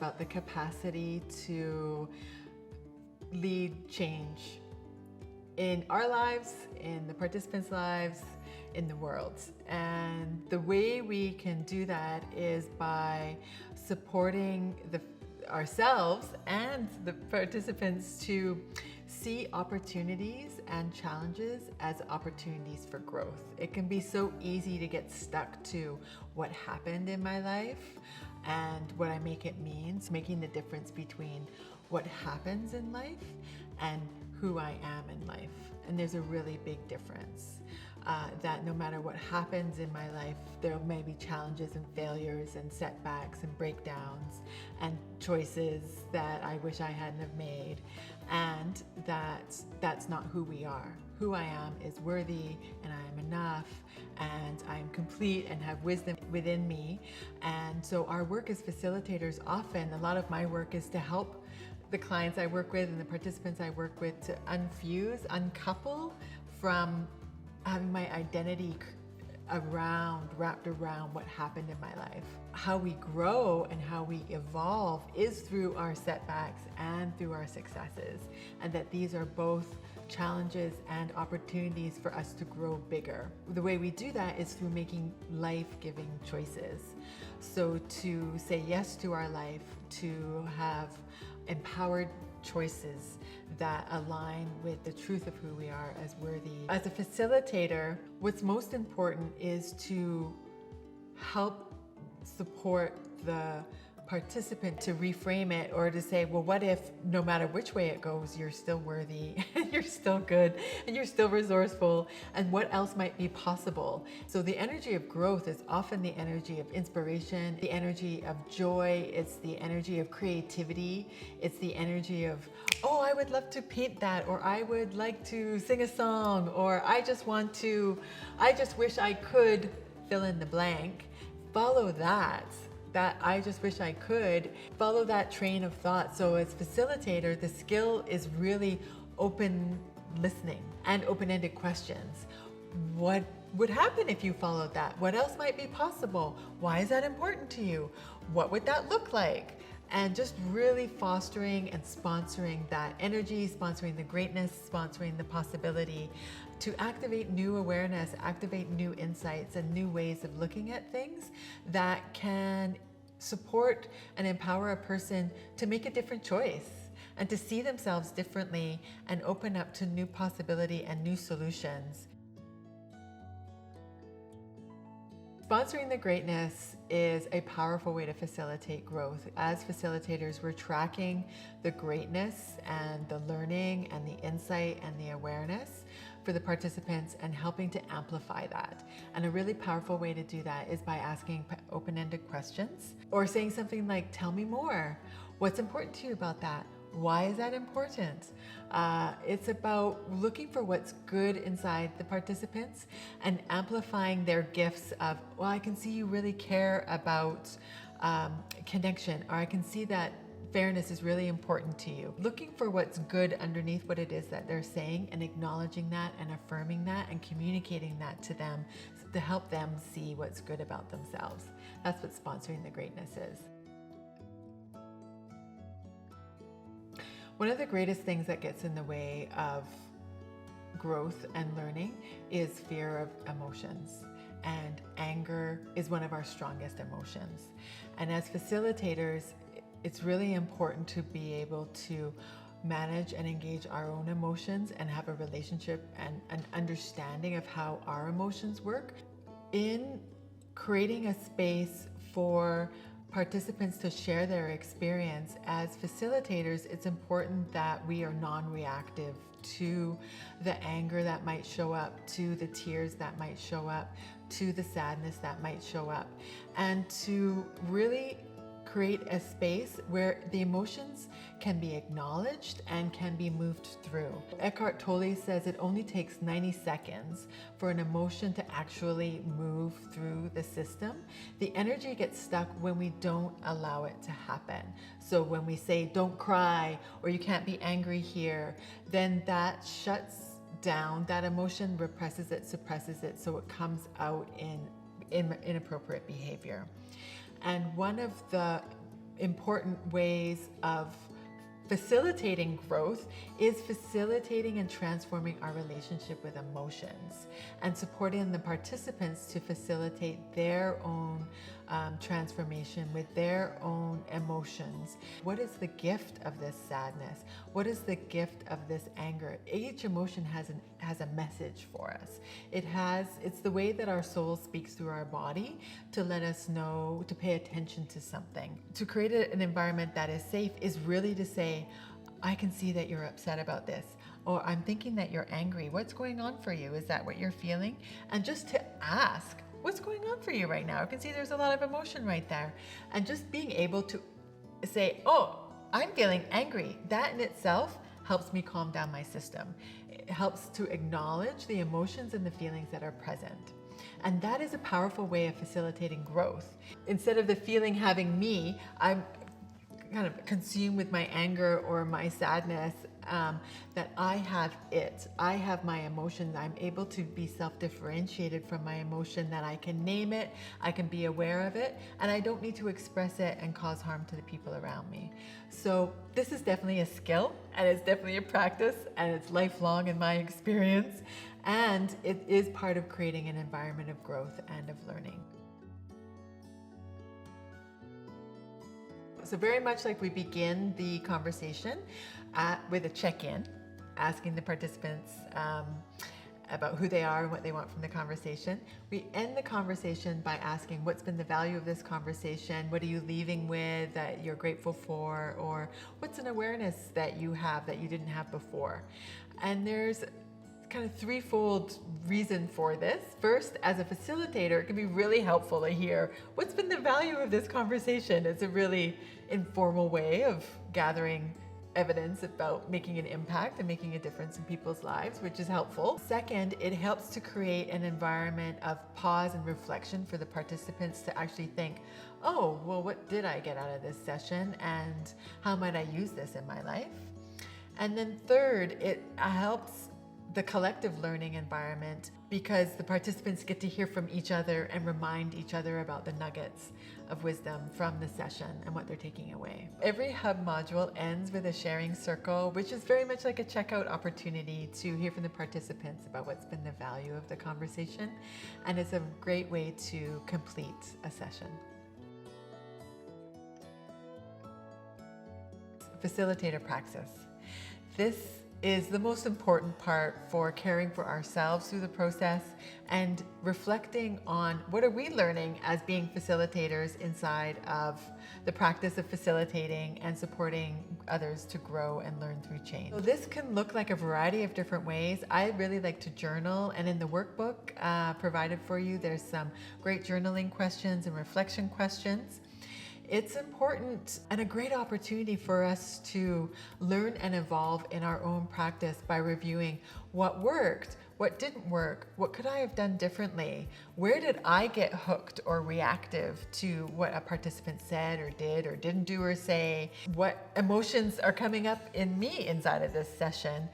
about the capacity to lead change in our lives, in the participants' lives, in the world. And the way we can do that is by supporting ourselves and the participants to see opportunities and challenges as opportunities for growth. It can be so easy to get stuck to what happened in my life and what I make it means, making the difference between what happens in life and who I am in life. And there's a really big difference. That no matter what happens in my life, there may be challenges and failures and setbacks and breakdowns and choices that I wish I hadn't have made. And that's not who we are. Who I am is worthy, and I am enough, and I am complete and have wisdom within me. And so our work as facilitators, often a lot of my work is to help the clients I work with and the participants I work with to uncouple from having my identity wrapped around what happened in my life. How we grow and how we evolve is through our setbacks and through our successes, and that these are both challenges and opportunities for us to grow bigger. The way we do that is through making life-giving choices. So to say yes to our life, to have empowered choices that align with the truth of who we are as worthy. As a facilitator, what's most important is to help support the participant to reframe it, or to say, well, what if no matter which way it goes, you're still worthy and you're still good and you're still resourceful, and what else might be possible? So the energy of growth is often the energy of inspiration, the energy of joy, it's the energy of creativity, it's the energy of, oh, I would love to paint that, or I would like to sing a song, or I just wish I could fill in the blank. Follow that I just wish I could, follow that train of thought. So as facilitator, the skill is really open listening and open-ended questions. What would happen if you followed that? What else might be possible? Why is that important to you? What would that look like? And just really fostering and sponsoring that energy, sponsoring the greatness, sponsoring the possibility to activate new awareness, activate new insights and new ways of looking at things that can support and empower a person to make a different choice and to see themselves differently and open up to new possibility and new solutions. Sponsoring the greatness is a powerful way to facilitate growth. As facilitators, we're tracking the greatness and the learning and the insight and the awareness for the participants and helping to amplify that. And a really powerful way to do that is by asking open-ended questions or saying something like, tell me more. What's important to you about that? Why is that important? It's about looking for what's good inside the participants and amplifying their gifts of, well, I can see you really care about connection, or I can see that fairness is really important to you. Looking for what's good underneath what it is that they're saying and acknowledging that and affirming that and communicating that to them to help them see what's good about themselves. That's what sponsoring the greatness is. One of the greatest things that gets in the way of growth and learning is fear of emotions. And anger is one of our strongest emotions. And as facilitators, it's really important to be able to manage and engage our own emotions and have a relationship and an understanding of how our emotions work. In creating a space for participants to share their experience, as facilitators, it's important that we are non-reactive to the anger that might show up, to the tears that might show up, to the sadness that might show up, and to really create a space where the emotions can be acknowledged and can be moved through. Eckhart Tolle says it only takes 90 seconds for an emotion to actually move through the system. The energy gets stuck when we don't allow it to happen. So when we say, don't cry, or you can't be angry here, then that shuts down that emotion, represses it, suppresses it, so it comes out in inappropriate behavior. And one of the important ways of facilitating growth is facilitating and transforming our relationship with emotions and supporting the participants to facilitate their own transformation with their own emotions. What is the gift of this sadness? What is the gift of this anger? Each emotion has a message for us. It's the way that our soul speaks through our body to let us know to pay attention to something. To create an environment that is safe is really to say, I can see that you're upset about this, or I'm thinking that you're angry. What's going on for you? Is that what you're feeling? And just to ask, what's going on for you right now? I can see there's a lot of emotion right there. And just being able to say, oh, I'm feeling angry. That in itself helps me calm down my system. It helps to acknowledge the emotions and the feelings that are present. And that is a powerful way of facilitating growth. Instead of the feeling having me, I'm kind of consumed with my anger or my sadness, that I have it. I have my emotions. I'm able to be self-differentiated from my emotion, that I can name it, I can be aware of it, and I don't need to express it and cause harm to the people around me. So this is definitely a skill, and it's definitely a practice, and it's lifelong in my experience, and it is part of creating an environment of growth and of learning. So very much like we begin the conversation with a check-in, asking the participants about who they are and what they want from the conversation. We end the conversation by asking, what's been the value of this conversation? What are you leaving with that you're grateful for? Or what's an awareness that you have that you didn't have before? And there's kind of threefold reason for this. First, as a facilitator, it can be really helpful to hear what's been the value of this conversation. It's a really informal way of gathering evidence about making an impact and making a difference in people's lives, which is helpful. Second, it helps to create an environment of pause and reflection for the participants to actually think, oh, well, what did I get out of this session and how might I use this in my life? And then third, it helps the collective learning environment because the participants get to hear from each other and remind each other about the nuggets of wisdom from the session and what they're taking away. Every hub module ends with a sharing circle, which is very much like a checkout opportunity to hear from the participants about what's been the value of the conversation. And it's a great way to complete a session. Facilitator praxis. This is the most important part for caring for ourselves through the process and reflecting on what are we learning as being facilitators inside of the practice of facilitating and supporting others to grow and learn through change. So this can look like a variety of different ways. I really like to journal, and in the workbook provided for you, there's some great journaling questions and reflection questions. It's important and a great opportunity for us to learn and evolve in our own practice by reviewing what worked, what didn't work, what could I have done differently, where did I get hooked or reactive to what a participant said or did or didn't do or say, what emotions are coming up in me inside of this session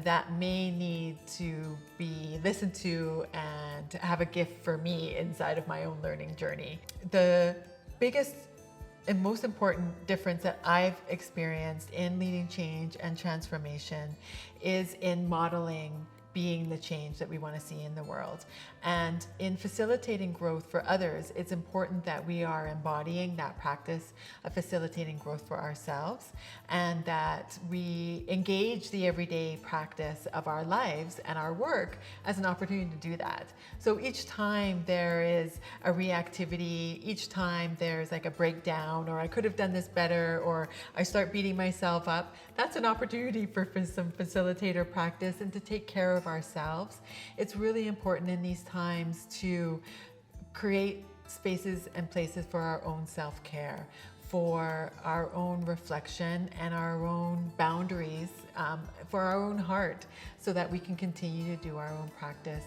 that may need to be listened to and have a gift for me inside of my own learning journey. The biggest and most important difference that I've experienced in leading change and transformation is in modeling being the change that we want to see in the world. And in facilitating growth for others, it's important that we are embodying that practice of facilitating growth for ourselves and that we engage the everyday practice of our lives and our work as an opportunity to do that. So each time there is a reactivity, each time there's like a breakdown, or I could have done this better, or I start beating myself up, that's an opportunity for some facilitator practice and to take care of ourselves. It's really important in these times to create spaces and places for our own self-care, for our own reflection and our own boundaries, for our own heart, so that we can continue to do our own practice.